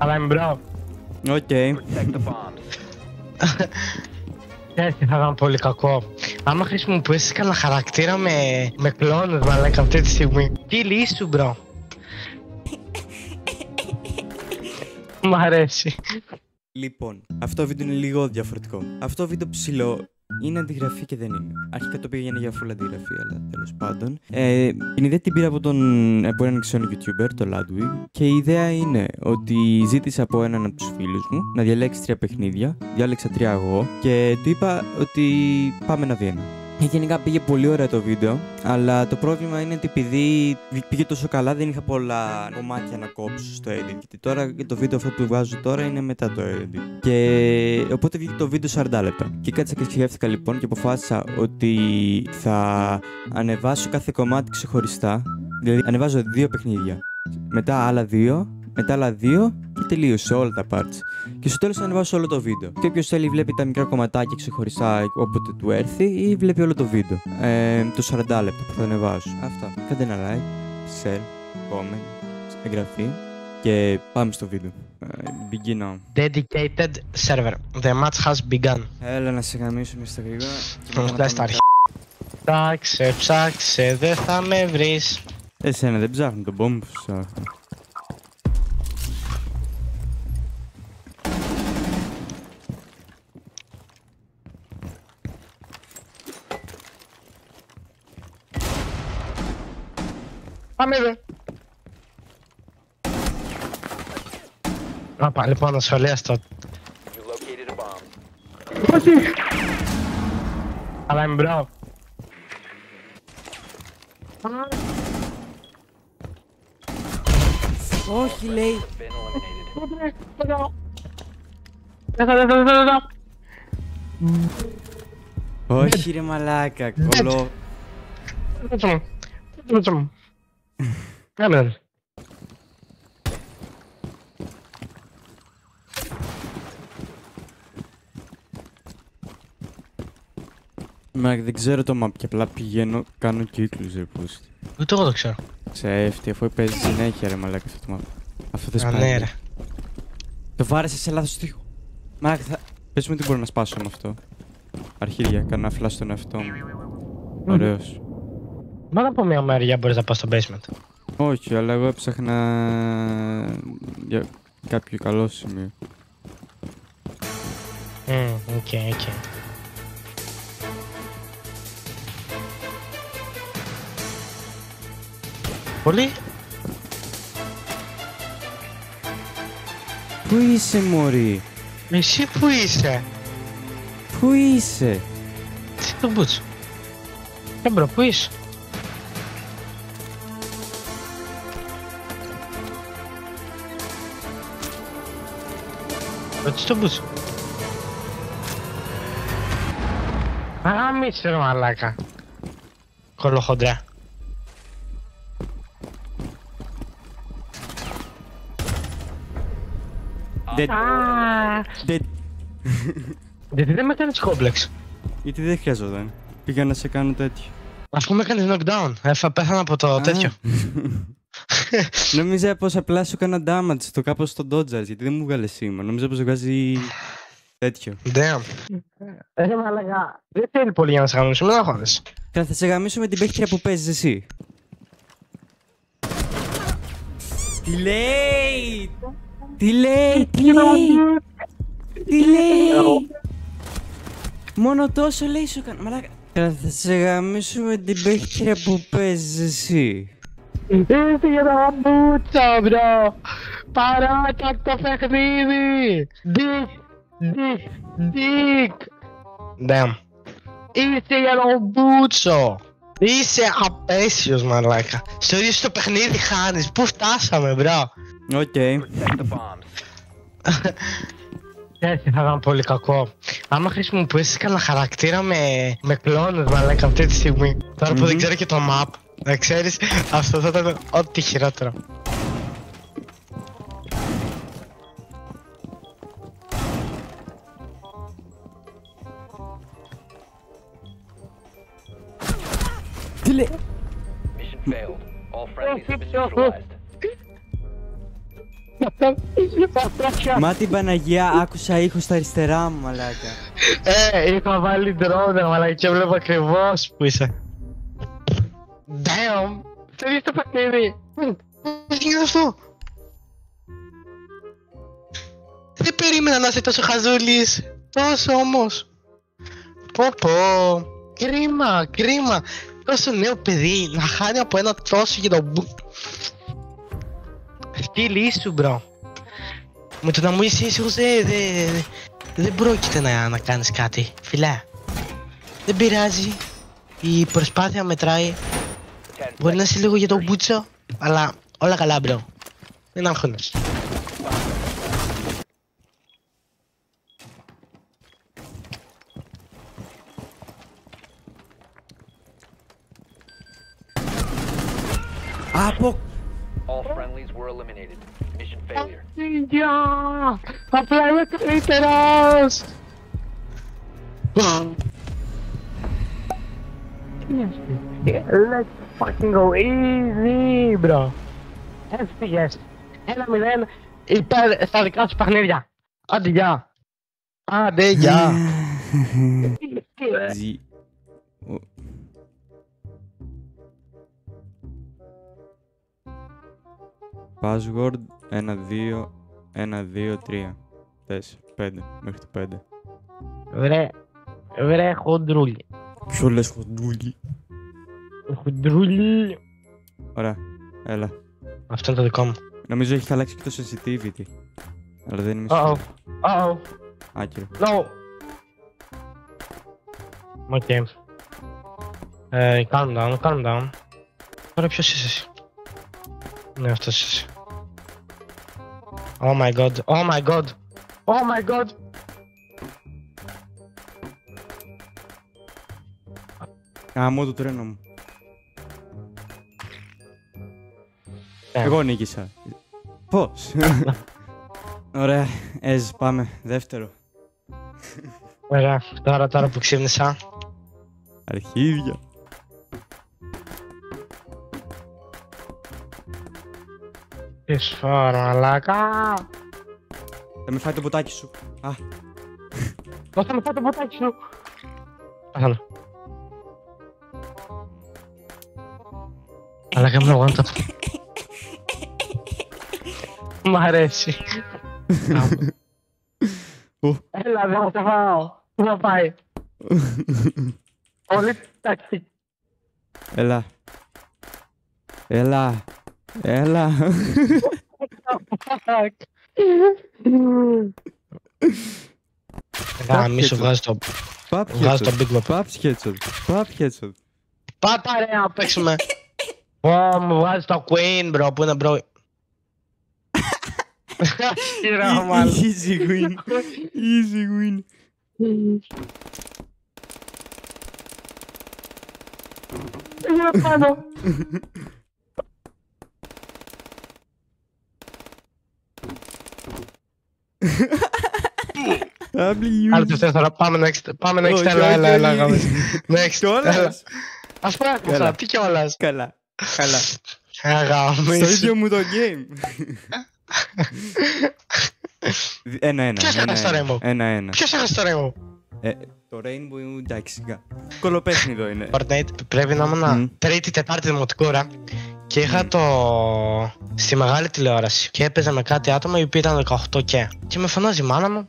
Αλλά είμαι μπρο. Οκ. Έτσι θα ήταν πολύ κακό. Άμα χρησιμοποιήσεις κανένα χαρακτήρα με κλόνους, μαλάκα, αυτή τη στιγμή. Τι λύση σου, μπρο. Μ' αρέσει. Λοιπόν, αυτό το βίντεο είναι λίγο διαφορετικό. Αυτό το βίντεο ψηλό είναι αντιγραφή και δεν είναι. Αρχικά το πήγαινε για full αντιγραφή, αλλά τέλος πάντων. Την ιδέα την πήρα από έναν ξένο YouTuber, το Ludwig. Και η ιδέα είναι ότι ζήτησα από έναν από τους φίλους μου να διαλέξει 3 παιχνίδια. Διάλεξα 3 εγώ και του είπα ότι πάμε να δει ένα. Γενικά πήγε πολύ ωραία το βίντεο, αλλά το πρόβλημα είναι ότι επειδή πήγε τόσο καλά δεν είχα πολλά κομμάτια να κόψω στο edit. Γιατί τώρα το βίντεο αυτό που βγάζω τώρα είναι μετά το edit. Και οπότε βγήκε το βίντεο 40 λεπτά. Και κάτσα και σκέφτηκα λοιπόν και αποφάσισα ότι θα ανεβάσω κάθε κομμάτι ξεχωριστά. Δηλαδή ανεβάζω 2 παιχνίδια, μετά άλλα 2, μετά άλλα 2 και τελείωσε όλα τα parts. Και στο τέλος θα ανεβάσω όλο το βίντεο. Και όποιος θέλει βλέπει τα μικρά κομματάκια ξεχωριστά όποτε του έρθει ή βλέπει όλο το βίντεο. Το 40 λεπτά που θα ανεβάσω. Αυτά. Κάντε ένα like, share, comment, εγγραφή και πάμε στο βίντεο. Begin now. Dedicated server. The match has begun. Έλα να σε γαμίσουμε στα γρήγορα. Φτάσει στα αρχή. Ψάξε, δεν θα με βρεις. Εσένα δεν ψάχνω τον bomb σου. Πάμε εδώ. Άπα, λοιπόν, ασφαλεία όχι. Αλλά είμαι μπρο. Όχι λέει. Όχι ρε μαλάκα, κολό. Κάνε. Μα δεν ξέρω το map και απλά πηγαίνω, κάνω κύκλους ρε πούστη. Ούτε εγώ το ξέρω. Ξέφτη, αφού παίζει συνέχεια ρε μαλάκα αυτό το map. Αυτό δεν σπάει. Ναι ρε. Το βάρεσε σε λάθος τοίχο. Μαλάκα θα... Πες μου τι μπορώ να σπάσω με αυτό. Αρχίδια, κάνω να φυλάσω τον εαυτό μου. Ωραίος. Μα από μια μεριά μπορείς να πας στο basement. Όχι, αλλά εγώ έψαχνα για κάποιο καλό σημείο. Οκ. Πολύ. Πού είσαι μωρή? Εσύ που είσαι? Πού είσαι? Τι το μπούτσο. Μπρο, πού είσαι? Τι το μπούτσο. Αγαμίσαι ρε μαλάκα. Κολοχοντρά. Γιατί δεν με κάνεις κόμπλεξ? Γιατί δεν χρειαζόταν. Πήγα να σε κάνω τέτοιο. Ας πούμε κάνεις knockdown. Πέθανα από το τέτοιο. Νόμιζα πως απλά σου έκανα damage το κάπως στο dodgers, γιατί δεν μου βγάλε σήμα. Νόμιζα πως βγάζει τέτοιο. Damn. Μαλάκα. Δεν θέλει πολύ για να σε γαμίσω, μην αγχώνεσαι. Καλά, θα σε γαμίσω με την παίχτρια που παίζεις εσύ. Τι λέει! Τι λέει! Μόνο τόσο λέει σου κάνω. Μαλάκα. Καλά, θα σε γαμίσω με την παίχτρια που παίζεις εσύ. Είσαι για τα μπούτσα, μπρο! Παράτα το παιχνίδι! Δικ! Damn. Είσαι για το μπούτσο! Είσαι απέσιος μαλάκα! Στο ίδιο στο παιχνίδι χάνεις! Πού φτάσαμε, μπρο! Οκ. Έτσι θα ήταν πολύ κακό. Άμα χρησιμοποιήσεις κανένα χαρακτήρα με κλόνους, μαλάκα, αυτή τη στιγμή. Τώρα που δεν ξέρω και το map, να ξέρεις, αυτό θα ήταν ό,τι χειρότερο. Τι λέει! Μα την Παναγία, άκουσα ήχο στα αριστερά μου, μαλάκα. Είχα βάλει drone, μαλάκα, και βλέπω ακριβώς που είσαι. Damn! Δεν είσαι το παιχνίδι! Πώς γίνεται αυτό? Δεν περίμενα να είσαι τόσο χαζούλης. Τόσο όμως. Πω. Κρίμα. Τόσο νέο παιδί να χάνει από ένα τόσο για τον σκύλι σου, μπρο. Με το να μου είσαι ήσυχος δεν πρόκειται να κάνεις κάτι, φιλά. Δεν πειράζει. Η προσπάθεια μετράει. Μπορεί να είσαι λίγο για τον μπούτσο, αλλά όλα καλά, μπρο. Δεν άγχωνες. Από... All friendlies were eliminated. Mission failure. Απλά είμαι καλύτερος! Let's fucking go easy, bro. Έφυγες. 1-0 υπέρ στα δικά σου παιχνίδια. Άντε γεια. Password 1, 2, 1, 2, 3, 4, 5, μέχρι το 5. Βρε χοντρούλι. Ποιο λες χοντρούλι? Χοντρούλι. Ωραία, έλα. Αυτό είναι το δικό μου. Νομίζω έχει αλλάξει και το sensitivity. Αλλά δεν είμαι σίγουρος. Άκυρο. No. Okay. Calm down. Τώρα ποιος είσαι εσύ? Ναι, αυτός είσαι. Oh my god. Άμμο το τρένο μου. Εγώ νίκησα. Πώς? Ωραία, πάμε. Δεύτερο. Ωραία, τώρα που ξύπνησα. Αρχίδια. Τι σφάρα, μαλάκα. Θα με φάει το ποτάκι σου. Πώς θα με φάει το ποτάκι σου? Άχαλα. Μαλάκα μου one tap. Μ' αρέσει. Έλα, δεν θα φάω. Πού θα πάει? Πολύ ταξί. Έλα. Μη σου βγάζει το Big Map. Pap headshot. Πάτα ρε να παίξουμε. Μου βγάζει το Queen, bro, που είναι bro. Easy win. Έγινε πάνω. Άλλο τελευταία φορά, πάμε next, έλα, γάμες. Next, Κιόλας. Ας πράγματι, τι κιόλας. Καλά. Γάμες. Στο ίδιο μου το game. 1-1. Ποιος έχασε το Rainbow? 1-1. Ποιος έχασε το Rainbow? Το Rainbow, εντάξει, σιγά. Κολοπέχνιδο είναι. Fortnite πρέπει να ήμουν τρίτη-τετάρτη δημοτικούρα και είχα το στη μεγάλη τηλεόραση και έπαιζα με κάτι άτομα οι οποίοι ήταν 18 και με φωνάζει η μάνα μου